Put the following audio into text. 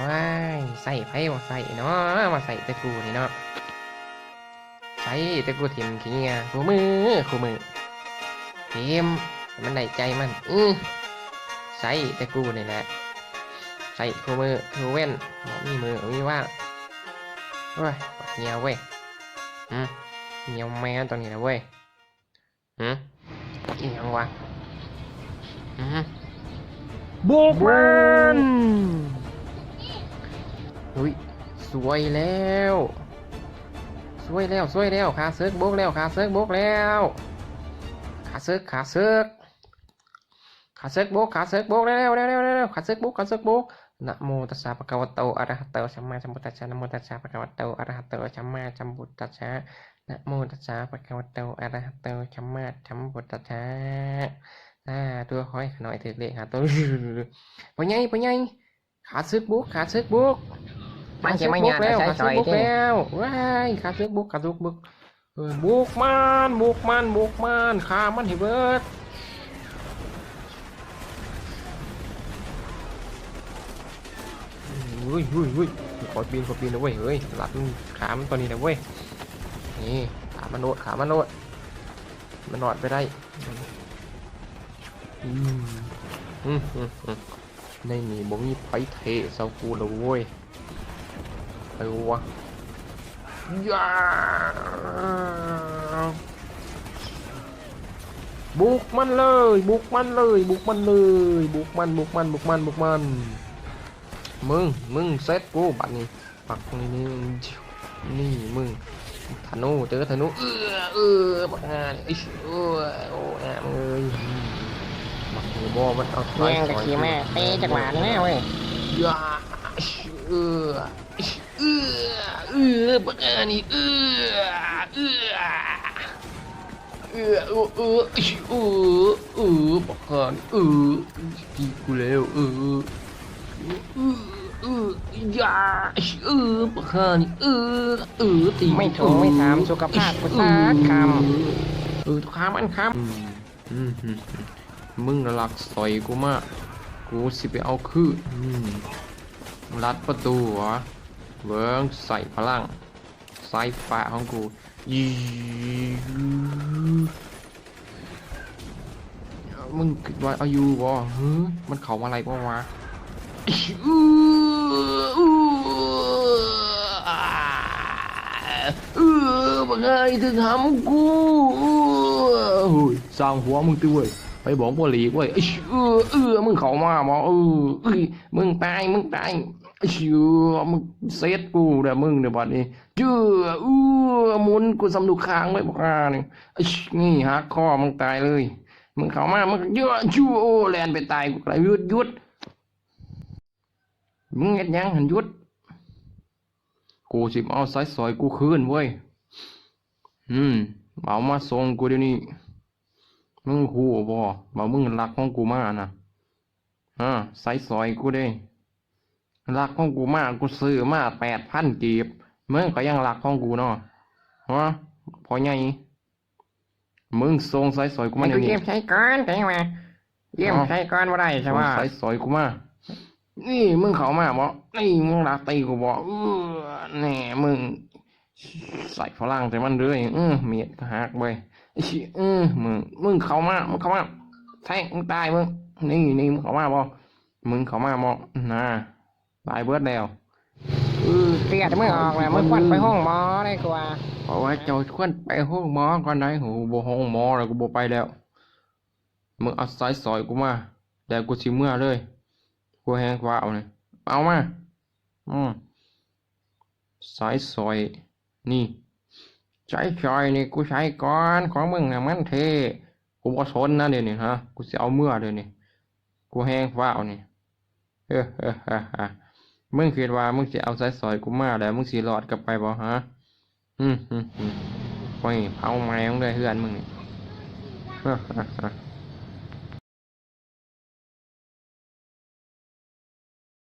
ว้ายใส่ไพ่บ่ใส่เนาะมาใส่ตะกูนี่เนาะใส่ตะกูถิ่มขี้เงี้ยคู่มือเกมมันได้ใจมันใส่ตะกูนี่แหละใส่คู่เว้นมีมือมีว่างเว้ยเงียวเว้ยเงียวแม่ตอนนี้นะเว้ยอีหยังวะบุกมันอุ้ยสวยแล้วขาเซิร์กบุกแล้วขาเซิร์กบุกแล้วขาเซิร์กบุกแล้วขาเซิร์กบุกนะโมตัสสะภะคะวะโตอะระหะโตสัมมาสัมพุทธัสสะนะโมตัสสะภะคะวะโตอะระหะโตสัมมาสัมพุทธัสสะนะโมตัสสะภะคะวะโตอะระหะโตสัมมาสัมพุทธัสสะตัวคอยหน่อยถือเลขตัวไปไงขาเซิร์กบุกมันจะไม่ยากใช้ซอยที่ แล้วว้ายขาเซิร์กบุกบุกมันขามันให้เบิดอุ้ยขอปีนนะเว้ยเฮ้ยหลับขามันตอนนี้นะเว้ยนี่ขามันโดดมันนอนไปได้ในนี่บ่มีไผเทเซากูเลยเว้ยวะย่าบุกมันมึงเซตกูบัดนี้ปักนี่มึงธนูเจอธนูบักงานโอ้มึงเลยบักบอมันเอาแย่งตะขี้แม่เตะจากหวานแน่เว้ยย่าบักงานนี่บักงานกี่กูแล้วอย่าบักฮานี่ตีไม่ถูกไม่ถามสุขภาพกูสักคข้ามันครับมึงน่ะรักสอยกูมากกูสิไปเอาคืนรัดประตูเหรอเบิ้งใส่พลังสายฟ้าของกูมึงคิดว่าอายุบ่มันเข้ามาอะไรบ่วะบังไงถึงทำกูสร้างหัวมึงตัวเว้ยไปบอกบ่หลีกเว้ยมึงเข้ามาบ่มึงตายมึงเซตกูเด้อมึงเด้อบัดนี้หมุนกูสำนุกค้างไว้บ่อ่านี่หักคอมึงตายเลยมึงเข้ามามึงเยอะแล่นไปตายกูเลยหยุดมึงเฮ็ดยังหันหยุดกูสิเอาสายสอยกูคืนเว้ยเอามาส่งกูเดี๋ยวนี้มึงฮู้บ่ว่ามึงรักของกูมานะสายสอยกูเด้รักของกูมากูซื้อมา8,000 กีบมึงก็ยังรักของกูเนาะพอใหญ่มึงส่งสายสอยกูำมามัน เดี๋ยวนี้ เยี่ยมใช้ก้อนใช่ไหมเยี่ยมใช้ก้อนว่าได้ใช่ไหมสายสอยกูมานี่มึงเข้ามาบ่นี่มึงรักตีกูบ่แน่มึงใส่ฝรั่งแต่มันเลยเมียดก็หักไปมึงเข้ามาแทงมึงตายมึงนี่มึงเข้ามาบ่มึงเข้ามาบ่ตายเบิดแล้วเสียดมึงออกแล้วมึงควันไปห้องหมอได้กว่าเพราะว่าเจ้าควันไปห้องหมอก่อนได้โหบ่ห้องหมอแล้วกูบ่ไปแล้วมึงเอาสายสอยกูมาแต่กูสิเมื่อเลยกูแหงกว่าเอาเลยเอามาสายสอยนี่ใช้ชอยนี่กูใช้ก่อนของมึงนะมันเทกูบ่สนนะเดี๋ยวนี้กูสิเอาเมื่อเดี๋ยวนี้กูแหงว่าเอานี่มึงคิดว่ามึงสิเอาสายสอยกูมาแล้วมึงสิรอดกลับไปบ่ไปเผาแมงเลยเฮือนมึงนี่